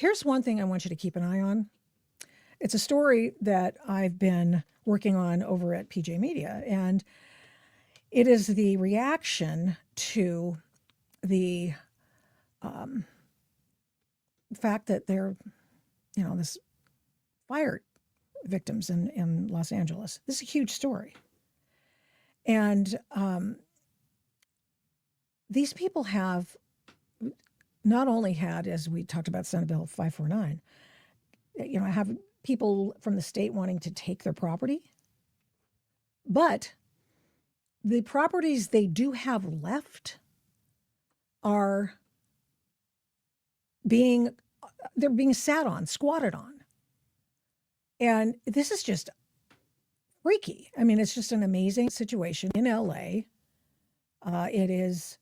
here's one thing I want you to keep an eye on. It's a story that I've been working on over at PJ Media, and it is the reaction to the fact that they're, this fire victims in Los Angeles. This is a huge story. And these people have not only had, as we talked about Senate Bill 549, have people from the state wanting to take their property, but the properties they do have left are being sat on, squatted on. And this is just freaky. I mean, it's just an amazing situation in LA. It is,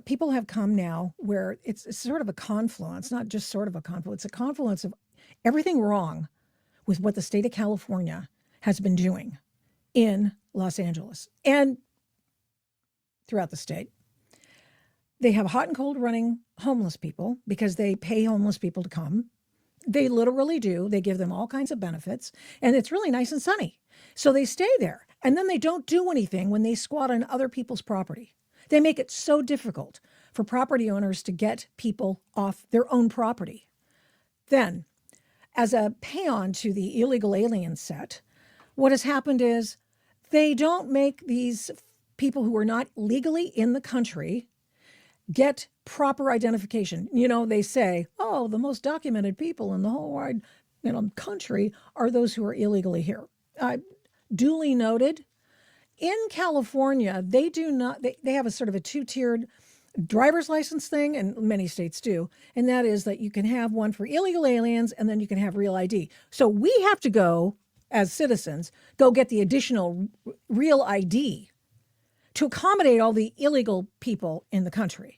people have come now where it's sort of a confluence, not just sort of a confluence, it's a confluence of everything wrong with what the state of California has been doing in Los Angeles and throughout the state. They have hot and cold running homeless people because they pay homeless people to come. They literally do. They give them all kinds of benefits, and it's really nice and sunny. So they stay there, and then they don't do anything when they squat on other people's property. They make it so difficult for property owners to get people off their own property. Then, as a payon to the illegal alien set, what has happened is they don't make these people who are not legally in the country get proper identification. They say, oh, the most documented people in the whole wide country are those who are illegally here. Duly noted. In California, they do not, they have a sort of a two-tiered driver's license thing, and many states do, and that is that you can have one for illegal aliens and then you can have real ID. So we have to go, as citizens, go get the additional real ID to accommodate all the illegal people in the country.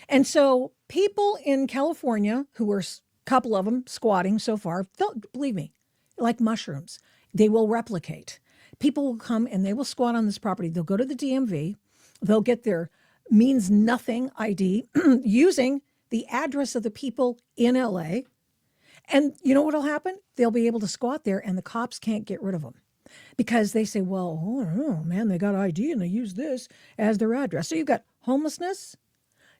And so people in California, who are a couple of them squatting so far, believe me, like mushrooms, they will replicate. People will come and they will squat on this property. They'll go to the DMV. They'll get their means nothing ID using the address of the people in LA. And you know what will happen? They'll be able to squat there and the cops can't get rid of them because they say, well, oh man, they got ID and they use this as their address. So you've got homelessness.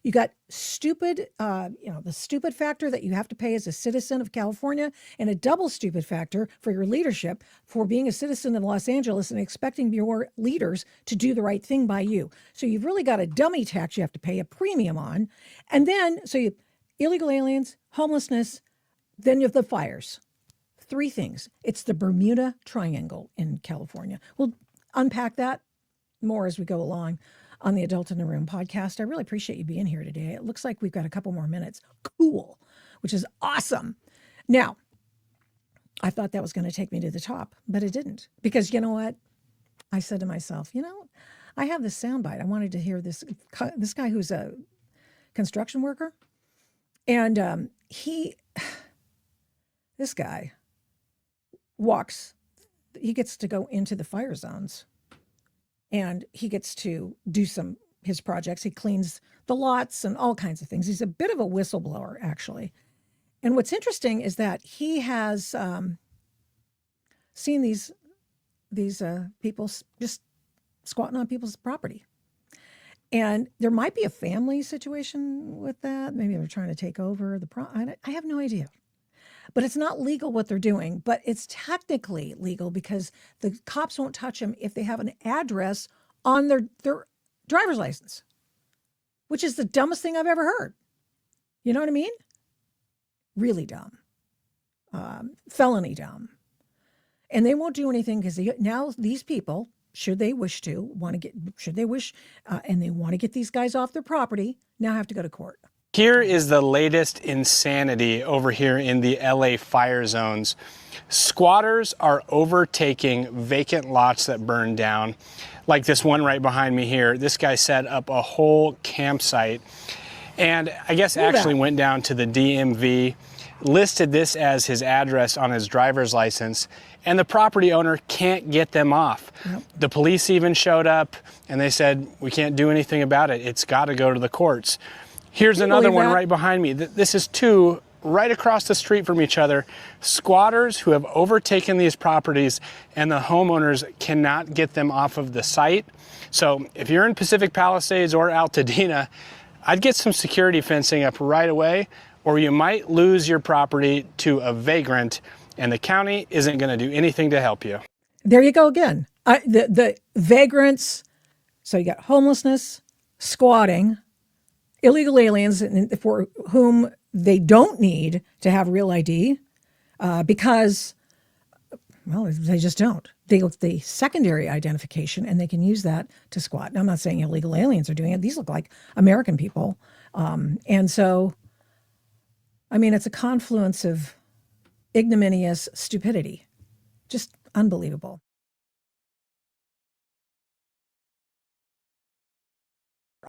You got stupid, the stupid factor that you have to pay as a citizen of California, and a double stupid factor for your leadership for being a citizen of Los Angeles and expecting your leaders to do the right thing by you. So you've really got a dummy tax you have to pay a premium on. And then, illegal aliens, homelessness, then you have the fires. 3 things. It's the Bermuda Triangle in California. We'll unpack that more as we go along on the Adult in the Room podcast. I really appreciate you being here today. It looks like we've got a couple more minutes. Cool, which is awesome. Now, I thought that was going to take me to the top, but it didn't. Because you know what? I said to myself, I have this soundbite. I wanted to hear this guy who's a construction worker. And this guy he gets to go into the fire zones. And he gets to do his projects. He cleans the lots and all kinds of things. He's a bit of a whistleblower, actually. And what's interesting is that he has seen these people just squatting on people's property. And there might be a family situation with that. Maybe they're trying to take over I have no idea. But it's not legal what they're doing, but it's technically legal because the cops won't touch them if they have an address on their driver's license, which is the dumbest thing I've ever heard. You know what I mean? Really dumb. Felony dumb. And they won't do anything because now these people, should they wish to, and they want to get these guys off their property, now have to go to court. Here is the latest insanity over here in the LA fire zones. Squatters are overtaking vacant lots that burned down, like this one right behind me here. This guy set up a whole campsite and I guess actually went down to the DMV, listed this as his address on his driver's license, and the property owner can't get them off. Yep. The police even showed up and they said, we can't do anything about it. It's got to go to the courts. Here's another one right behind me. This is 2 right across the street from each other, squatters who have overtaken these properties, and the homeowners cannot get them off of the site. So if you're in Pacific Palisades or Altadena, I'd get some security fencing up right away, or you might lose your property to a vagrant, and the county isn't going to do anything to help you. There you go again. The vagrants. So you got homelessness, squatting, illegal aliens for whom they don't need to have real ID because, well, they just don't. They look the secondary identification and they can use that to squat. Now, I'm not saying illegal aliens are doing it. These look like American people. And so, I mean, it's a confluence of ignominious stupidity. Just unbelievable.